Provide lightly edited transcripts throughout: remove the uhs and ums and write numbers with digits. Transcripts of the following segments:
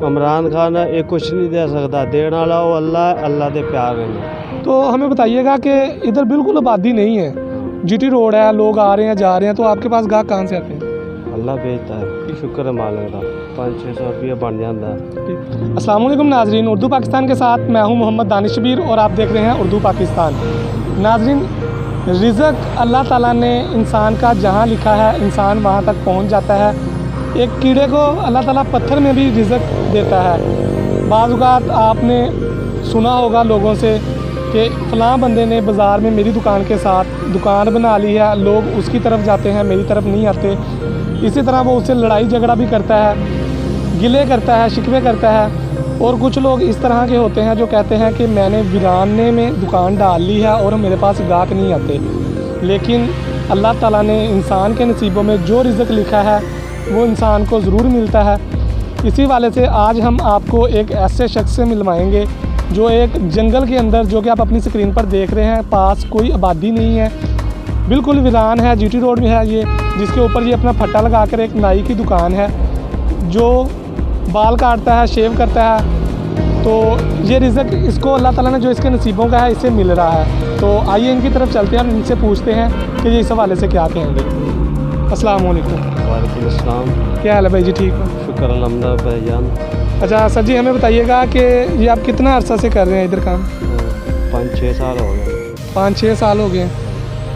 इमरान खान ये कुछ नहीं दे सकता, देने वाला वो अल्लाह, अल्लाह के प्यार में। तो हमें बताइएगा कि इधर बिल्कुल आबादी नहीं है, जीटी रोड है, लोग आ रहे हैं जा रहे हैं, तो आपके पास गाहक कहाँ से आते हैं? अल्लाह भेजता है, शुक्र है मालिक का, 500-600 रुपया बन जाता है। अस्सलाम वालेकुम नाजरीन, उर्दू पाकिस्तान के साथ मैं हूं मोहम्मद दानिशबीर और आप देख रहे हैं उर्दू पाकिस्तान। नाजरीन, रिज़्क़ अल्लाह ताला ने इंसान का जहां लिखा है इंसान वहां तक पहुंच जाता है। एक कीड़े को अल्लाह ताला पत्थर में भी रिज़्क़ देता है। बाज़ औक़ात आपने सुना होगा लोगों से कि फ़लाँ बंदे ने बाज़ार में मेरी दुकान के साथ दुकान बना ली है, लोग उसकी तरफ जाते हैं, मेरी तरफ नहीं आते। इसी तरह वो उससे लड़ाई झगड़ा भी करता है, गिले करता है, शिकवे करता है। और कुछ लोग इस तरह के होते हैं जो कहते हैं कि मैंने वीराने में दुकान डाल ली है और मेरे पास गाहक नहीं आते। लेकिन अल्लाह ताला ने इंसान के नसीबों में जो रिज़्क़ लिखा है वो इंसान को ज़रूर मिलता है। इसी वाले से आज हम आपको एक ऐसे शख्स से मिलवाएंगे जो एक जंगल के अंदर, जो कि आप अपनी स्क्रीन पर देख रहे हैं, पास कोई आबादी नहीं है, बिल्कुल वीरान है, जीटी रोड में है ये, जिसके ऊपर ये अपना फट्टा लगा कर एक नाई की दुकान है, जो बाल काटता है, शेव करता है। तो ये रिज़्क़ इसको अल्लाह ताला ने जो इसके नसीबों का है इसे मिल रहा है। तो आइए इनकी तरफ चलते हैं और इनसे पूछते हैं कि ये इस हवाले से क्या कहेंगे। अस्सलाम वालेकुम। वालेकुम अस्सलाम। क्या हाल है भाई जी? ठीक हो? शुक्र अल्हम्दुलिल्लाह भाईजान। अच्छा सर जी, हमें बताइएगा कि ये आप कितना अर्सा से कर रहे हैं इधर काम? 5-6 साल हो गए। 5-6 साल हो गए।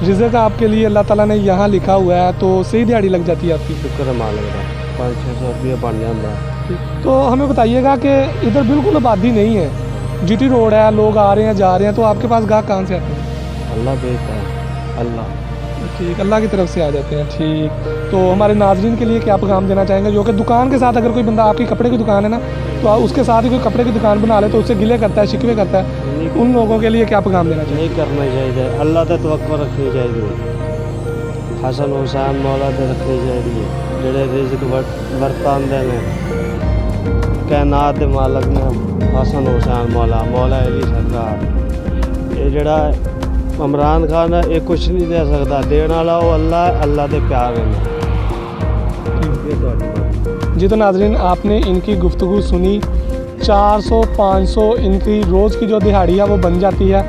रिज़्क़ आपके लिए अल्लाह ताला ने यहाँ लिखा हुआ है, तो सही दिहाड़ी लग जाती है आपकी? शुक्र है मालिक का, 500-600 रुपया बन जाता है। तो हमें बताइएगा कि इधर बिल्कुल आबादी नहीं है, जीटी रोड है, लोग आ रहे हैं जा रहे हैं, तो आपके पास गाहक कहाँ से आते हैं? अल्लाह भेजता है, अल्लाह। ठीक, अल्लाह की तरफ से आ जाते हैं। ठीक, तो हमारे नाज़रीन के लिए क्या पैगाम देना चाहेंगे जो कि दुकान के साथ, अगर कोई बंदा, आपकी कपड़े की दुकान है ना, तो आप उसके साथ ही कोई कपड़े की दुकान बना ले तो उससे गिले करता है, शिकवे करता है, उन लोगों के लिए क्या पैगाम देना चाहिए? नहीं करना चाहिए, अल्लाह ते तवक्कुल रखनी चाहिए, हसन हुसैन मौला ते रखनी चाहिए, जेड़े रिज़्क़ बरतांदे ने कायनात दे मालक ने हसन हुसैन मौला, मौला अली सरकार। ये जड़ा इमरान खान ये कुछ नहीं दे सकता, देने वाला वो अल्लाह, अल्लाह के प्यार में। जी तो नाज़रीन, आपने इनकी गुफ्तगू सुनी। 400-500 इनकी रोज़ की जो दिहाड़ी है वो बन जाती है।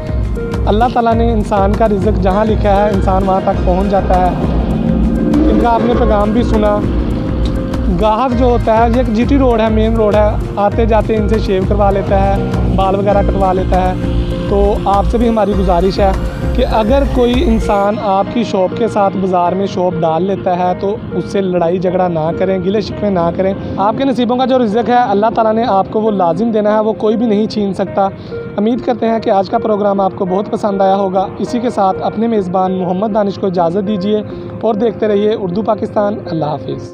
अल्लाह ताला ने इंसान का रिज़्क़ जहाँ लिखा है इंसान वहाँ तक पहुँच जाता है। इनका आपने पैगाम भी सुना। गाहक जो होता है, ये एक जीटी रोड है, मेन रोड है, आते जाते इनसे शेव करवा लेता है, बाल वगैरह कटवा लेता है। तो आपसे भी हमारी गुजारिश है कि अगर कोई इंसान आपकी शॉप के साथ बाज़ार में शॉप डाल लेता है तो उससे लड़ाई झगड़ा ना करें, गिले शिकवे ना करें। आपके नसीबों का जो रिज़्क़ है अल्लाह ताला ने आपको वो लाजिम देना है, वो कोई भी नहीं छीन सकता। उम्मीद करते हैं कि आज का प्रोग्राम आपको बहुत पसंद आया होगा। इसी के साथ अपने मेज़बान मोहम्मद दानिश को इजाज़त दीजिए और देखते रहिए उर्दू पाकिस्तान। अल्लाह हाफ़िज़।